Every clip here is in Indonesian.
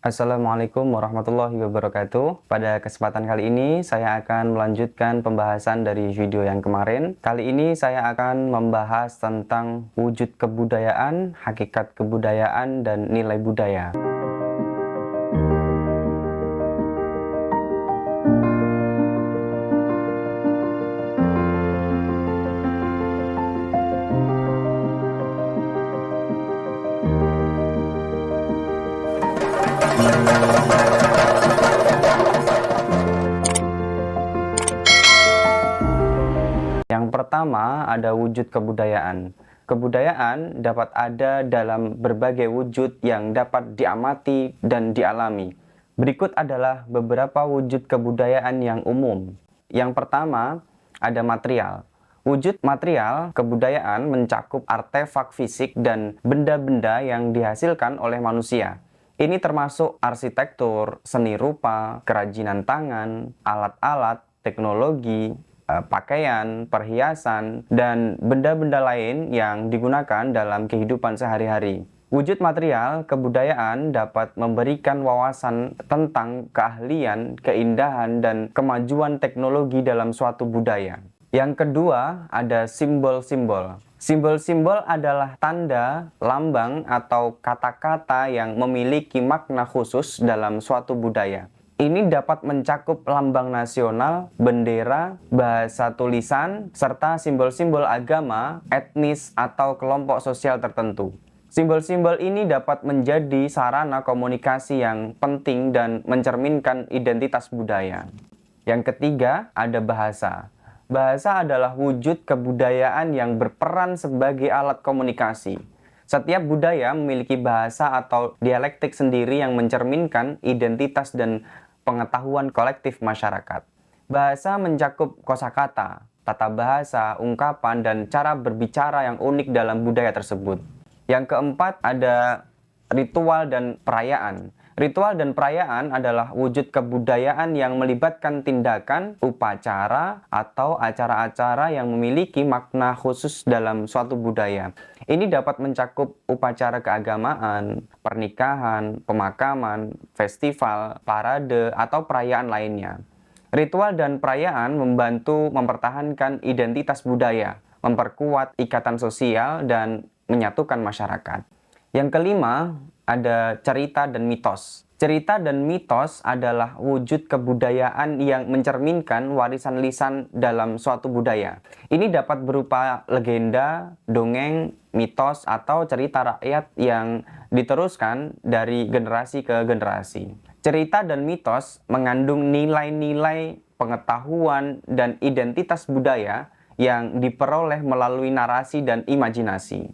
Assalamualaikum warahmatullahi wabarakatuh. Pada kesempatan kali ini saya akan melanjutkan pembahasan dari video yang kemarin. Kali ini saya akan membahas tentang wujud kebudayaan, hakikat kebudayaan, dan nilai budaya. Yang pertama ada wujud kebudayaan. Kebudayaan dapat ada dalam berbagai wujud yang dapat diamati dan dialami. Berikut adalah beberapa wujud kebudayaan yang umum. Yang pertama ada material. Wujud material kebudayaan mencakup artefak fisik dan benda-benda yang dihasilkan oleh manusia. Ini termasuk arsitektur, seni rupa, kerajinan tangan, alat-alat, teknologi, pakaian, perhiasan, dan benda-benda lain yang digunakan dalam kehidupan sehari-hari. Wujud material kebudayaan dapat memberikan wawasan tentang keahlian, keindahan, dan kemajuan teknologi dalam suatu budaya. Yang kedua, ada simbol-simbol. Simbol-simbol adalah tanda, lambang, atau kata-kata yang memiliki makna khusus dalam suatu budaya. Ini dapat mencakup lambang nasional, bendera, bahasa tulisan, serta simbol-simbol agama, etnis, atau kelompok sosial tertentu. Simbol-simbol ini dapat menjadi sarana komunikasi yang penting dan mencerminkan identitas budaya. Yang ketiga, ada bahasa. Bahasa adalah wujud kebudayaan yang berperan sebagai alat komunikasi. Setiap budaya memiliki bahasa atau dialektik sendiri yang mencerminkan identitas dan pengetahuan kolektif masyarakat. Bahasa mencakup kosakata, tata bahasa, ungkapan, dan cara berbicara yang unik dalam budaya tersebut. Yang keempat ada ritual dan perayaan. Ritual dan perayaan adalah wujud kebudayaan yang melibatkan tindakan, upacara, atau acara-acara yang memiliki makna khusus dalam suatu budaya. Ini dapat mencakup upacara keagamaan, pernikahan, pemakaman, festival, parade, atau perayaan lainnya. Ritual dan perayaan membantu mempertahankan identitas budaya, memperkuat ikatan sosial, dan menyatukan masyarakat. Yang kelima, ada cerita dan mitos. Cerita dan mitos adalah wujud kebudayaan yang mencerminkan warisan lisan dalam suatu budaya. Ini dapat berupa legenda, dongeng, mitos, atau cerita rakyat yang diteruskan dari generasi ke generasi. Cerita dan mitos mengandung nilai-nilai pengetahuan dan identitas budaya yang diperoleh melalui narasi dan imajinasi.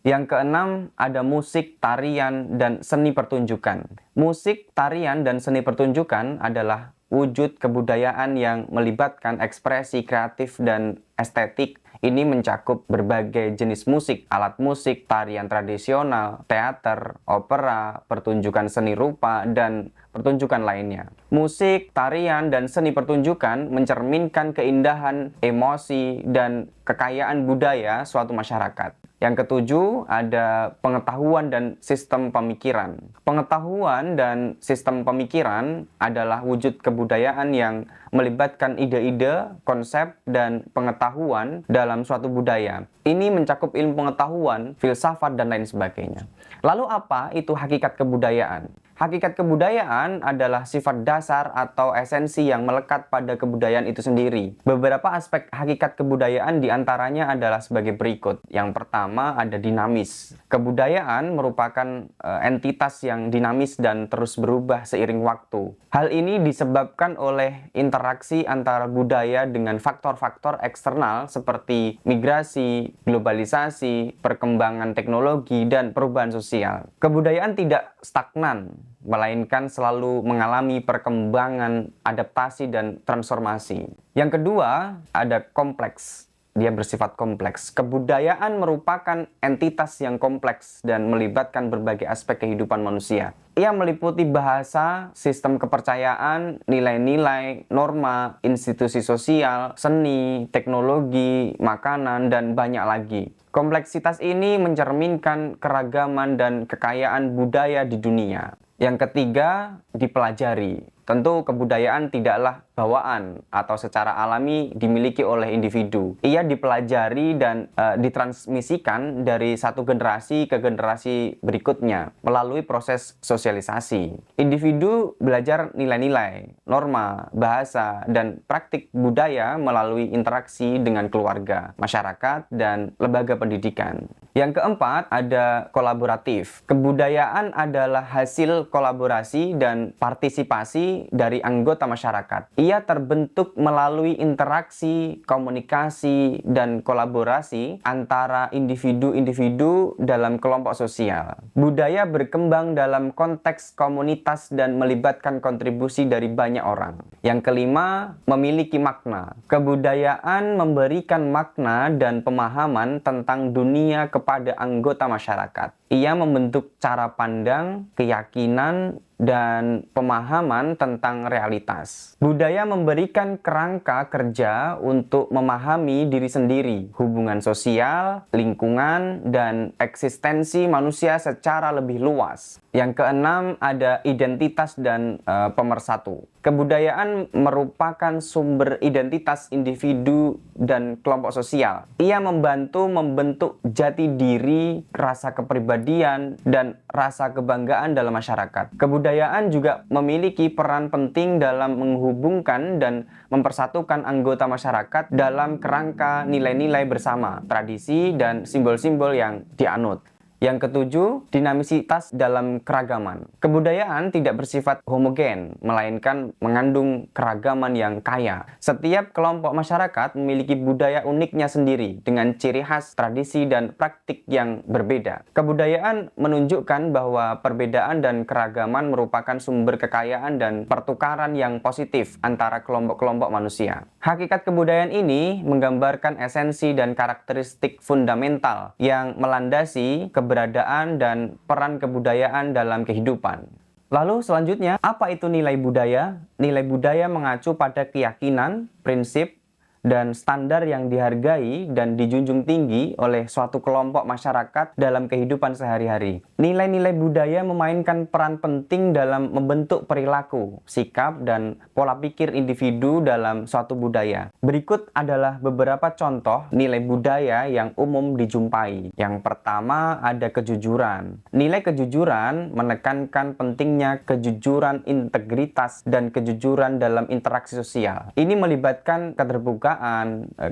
Yang keenam, ada musik, tarian, dan seni pertunjukan. Musik, tarian, dan seni pertunjukan adalah wujud kebudayaan yang melibatkan ekspresi kreatif dan estetik. Ini mencakup berbagai jenis musik, alat musik, tarian tradisional, teater, opera, pertunjukan seni rupa, dan pertunjukan lainnya. Musik, tarian, dan seni pertunjukan mencerminkan keindahan, emosi, dan kekayaan budaya suatu masyarakat. Yang ketujuh, ada pengetahuan dan sistem pemikiran. Pengetahuan dan sistem pemikiran adalah wujud kebudayaan yang melibatkan ide-ide, konsep, dan pengetahuan dalam suatu budaya. Ini mencakup ilmu pengetahuan, filsafat, dan lain sebagainya. Lalu apa itu hakikat kebudayaan? Hakikat kebudayaan adalah sifat dasar atau esensi yang melekat pada kebudayaan itu sendiri. Beberapa aspek hakikat kebudayaan diantaranya adalah sebagai berikut. Yang pertama ada dinamis. Kebudayaan merupakan entitas yang dinamis dan terus berubah seiring waktu. Hal ini disebabkan oleh interaksi antara budaya dengan faktor-faktor eksternal seperti migrasi, globalisasi, perkembangan teknologi, dan perubahan sosial. Kebudayaan tidak stagnan, melainkan selalu mengalami perkembangan, adaptasi, dan transformasi. Yang kedua, ada kompleks. Dia bersifat kompleks. Kebudayaan merupakan entitas yang kompleks dan melibatkan berbagai aspek kehidupan manusia. Ia meliputi bahasa, sistem kepercayaan, nilai-nilai, norma, institusi sosial, seni, teknologi, makanan, dan banyak lagi. Kompleksitas ini mencerminkan keragaman dan kekayaan budaya di dunia. Yang ketiga, dipelajari. Tentu kebudayaan tidaklah bawaan atau secara alami dimiliki oleh individu. Ia dipelajari dan ditransmisikan dari satu generasi ke generasi berikutnya melalui proses sosialisasi. Individu belajar nilai-nilai, norma, bahasa, dan praktik budaya melalui interaksi dengan keluarga, masyarakat, dan lembaga pendidikan. Yang keempat, ada kolaboratif. Kebudayaan adalah hasil kolaborasi dan partisipasi dari anggota masyarakat. Ia terbentuk melalui interaksi, komunikasi, dan kolaborasi antara individu-individu dalam kelompok sosial. Budaya berkembang dalam konteks komunitas dan melibatkan kontribusi dari banyak orang. Yang kelima, memiliki makna. Kebudayaan memberikan makna dan pemahaman tentang dunia kepada anggota masyarakat. Ia membentuk cara pandang, keyakinan, dan pemahaman tentang realitas. Budaya memberikan kerangka kerja untuk memahami diri sendiri, hubungan sosial, lingkungan, dan eksistensi manusia secara lebih luas. Yang keenam, ada identitas dan pemersatu. Kebudayaan merupakan sumber identitas individu dan kelompok sosial. Ia membantu membentuk jati diri, rasa kepribadian, dan rasa kebanggaan dalam masyarakat. Kebudayaan juga memiliki peran penting dalam menghubungkan dan mempersatukan anggota masyarakat dalam kerangka nilai-nilai bersama, tradisi, dan simbol-simbol yang dianut. Yang ketujuh, dinamisitas dalam keragaman. Kebudayaan tidak bersifat homogen, melainkan mengandung keragaman yang kaya. Setiap kelompok masyarakat memiliki budaya uniknya sendiri, dengan ciri khas, tradisi, dan praktik yang berbeda. Kebudayaan menunjukkan bahwa perbedaan dan keragaman merupakan sumber kekayaan dan pertukaran yang positif antara kelompok-kelompok manusia. Hakikat kebudayaan ini menggambarkan esensi dan karakteristik fundamental yang melandasi keberadaan dan peran kebudayaan dalam kehidupan. Lalu selanjutnya, apa itu nilai budaya? Nilai budaya mengacu pada keyakinan, prinsip, dan standar yang dihargai dan dijunjung tinggi oleh suatu kelompok masyarakat dalam kehidupan sehari-hari. Nilai-nilai budaya memainkan peran penting dalam membentuk perilaku, sikap, dan pola pikir individu dalam suatu budaya. Berikut adalah beberapa contoh nilai budaya yang umum dijumpai. Yang pertama, ada kejujuran. Nilai kejujuran menekankan pentingnya kejujuran, integritas, dan kejujuran dalam interaksi sosial. Ini melibatkan keterbukaan,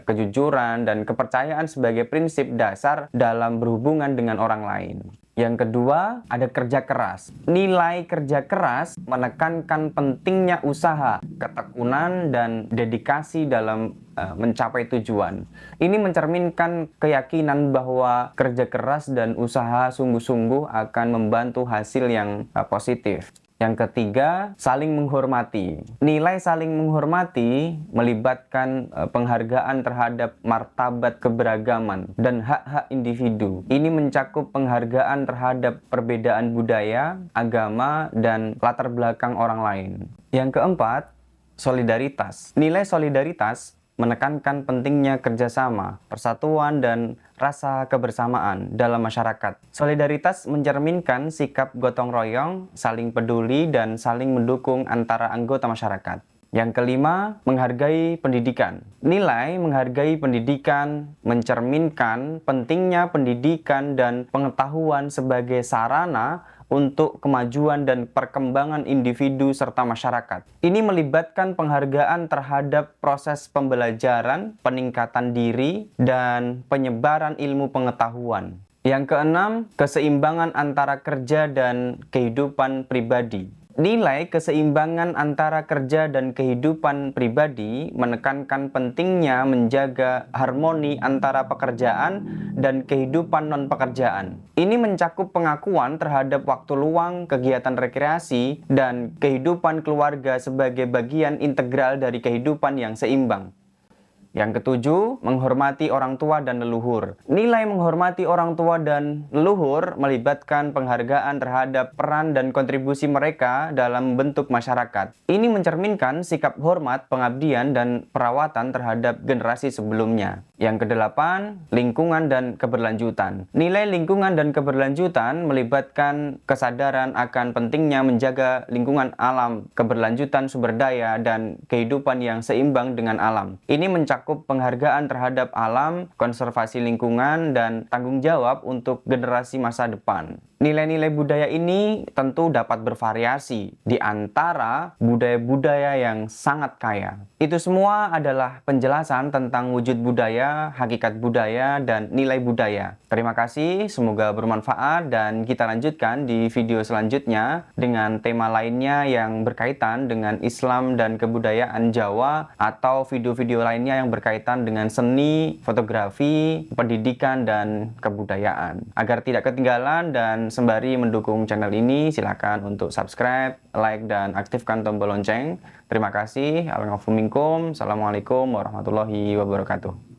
kejujuran, dan kepercayaan sebagai prinsip dasar dalam berhubungan dengan orang lain. Yang kedua, ada kerja keras. Nilai kerja keras menekankan pentingnya usaha, ketekunan, dan dedikasi dalam mencapai tujuan. Ini mencerminkan keyakinan bahwa kerja keras dan usaha sungguh-sungguh akan membantu hasil yang positif. Yang ketiga, saling menghormati. Nilai saling menghormati melibatkan penghargaan terhadap martabat keberagaman dan hak-hak individu. Ini mencakup penghargaan terhadap perbedaan budaya, agama, dan latar belakang orang lain. Yang keempat, solidaritas. Nilai solidaritas menekankan pentingnya kerjasama, persatuan, dan rasa kebersamaan dalam masyarakat. Solidaritas mencerminkan sikap gotong royong, saling peduli, dan saling mendukung antara anggota masyarakat. Yang kelima, menghargai pendidikan. Nilai menghargai pendidikan mencerminkan pentingnya pendidikan dan pengetahuan sebagai sarana untuk kemajuan dan perkembangan individu serta masyarakat. Ini melibatkan penghargaan terhadap proses pembelajaran, peningkatan diri, dan penyebaran ilmu pengetahuan. Yang keenam, keseimbangan antara kerja dan kehidupan pribadi. Nilai keseimbangan antara kerja dan kehidupan pribadi menekankan pentingnya menjaga harmoni antara pekerjaan dan kehidupan non-pekerjaan. Ini mencakup pengakuan terhadap waktu luang, kegiatan rekreasi, dan kehidupan keluarga sebagai bagian integral dari kehidupan yang seimbang. Yang ketujuh, menghormati orang tua dan leluhur. Nilai menghormati orang tua dan leluhur melibatkan penghargaan terhadap peran dan kontribusi mereka dalam membentuk masyarakat. Ini mencerminkan sikap hormat, pengabdian, dan perawatan terhadap generasi sebelumnya. Yang kedelapan, lingkungan dan keberlanjutan. Nilai lingkungan dan keberlanjutan melibatkan kesadaran akan pentingnya menjaga lingkungan alam, keberlanjutan sumber daya, dan kehidupan yang seimbang dengan alam. Ini mencakup penghargaan terhadap alam, konservasi lingkungan, dan tanggung jawab untuk generasi masa depan. Nilai-nilai budaya ini tentu dapat bervariasi di antara budaya-budaya yang sangat kaya. Itu semua adalah penjelasan tentang wujud budaya, hakikat budaya, dan nilai budaya. Terima kasih, semoga bermanfaat, dan kita lanjutkan di video selanjutnya dengan tema lainnya yang berkaitan dengan Islam dan kebudayaan Jawa, atau video-video lainnya yang berkaitan dengan seni, fotografi, pendidikan, dan kebudayaan. Agar tidak ketinggalan dan sembari mendukung channel ini, silakan untuk subscribe, like, dan aktifkan tombol lonceng. Terima kasih. Assalamualaikum warahmatullahi wabarakatuh.